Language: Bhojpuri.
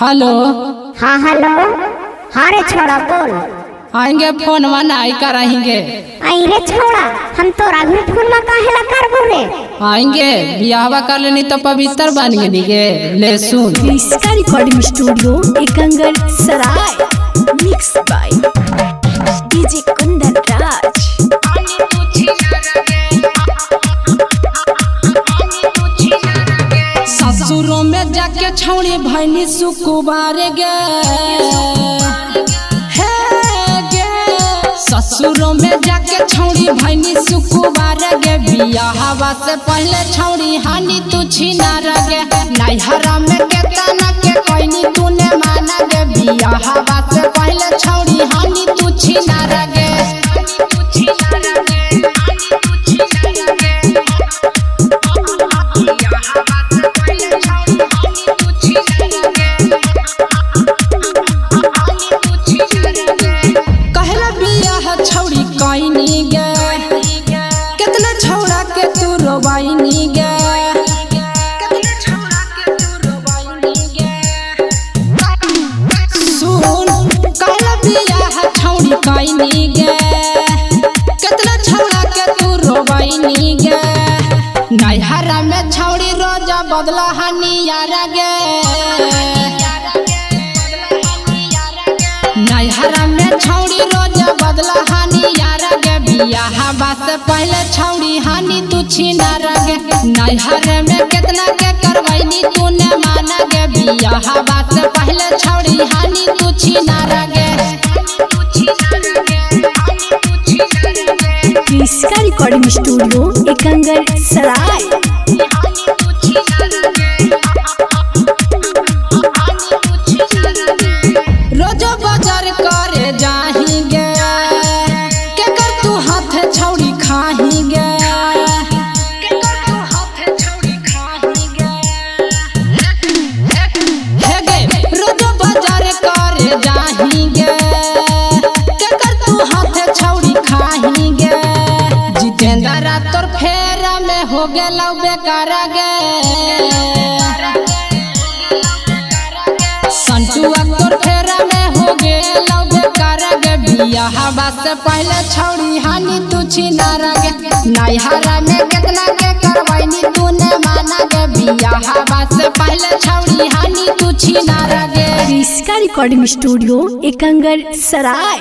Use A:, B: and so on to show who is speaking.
A: हेलो।
B: हाँ हेलो। हाँ रे छोड़ा बोल।
A: आएंगे फोन नहीं कराएंगे।
B: आई रे छोड़ा हम तोरा भी फोन में काहेला करबो रे।
A: आएंगे बियाहवा कर लेनी तो पवित्र बन गए। ले सुन
C: इसका रिकॉर्डिंग स्टूडियो एकंगर सराय mix by DJ Kundan Raj.
A: ससुरों में जाके छौड़ी भैनी सुकुबार गे। ससुरों में जाके छौड़ी भैनी सुकुबार गे। बियाहवा से पहले छौड़ी हानि तू छिनार गे। नैहरा में केतना के कहनी तूने माना गे। बियाहवा से पहले छौड़ी हानि तू छिनार गे। छौड़ी कईनी गे कितना छौड़ा के तू रोबाइनी गे। सुन कहला बियाह छौड़ी कईनी गे कितना छौड़ा के तू रोबाइनी गे। नैहरा में छौड़ी रोजा बदला हनियारा गे। नैहरा में छौड़ी रोजा बदला हनियारा गे। बियाहवा से पहले छौड़ी हानि तू छिनार गे। नैहरा में कितना के करवैनी तूने माना गे। बियाहवा से पहले छौड़ी हानि तू छिनार गे।
C: इसका रिकॉर्डिंग स्टूडियो एकंगर सराय।
A: रोजो बाजार करे जाहिंगे के कर तू हाथ छौड़ी खाहिंगे। रोजो बाजार करे जाहिंगे के कर तू हाथ छौड़ी खाहिंगे। जितेंद्र तोर फेरा में हो गेलौ बेकार गे। संतुआ तोर फेरा में हो गेलौ बेकार गे। बियाहवा से पहले छौड़ी हानि तू छिनार गे। नैहरा में कितना के करवैनी तूने माना गे। बियाहवा से पहले छौड़ी हानि तू छिनार गे।
C: इसका रिकॉर्डिंग स्टूडियो एकंगर सराय।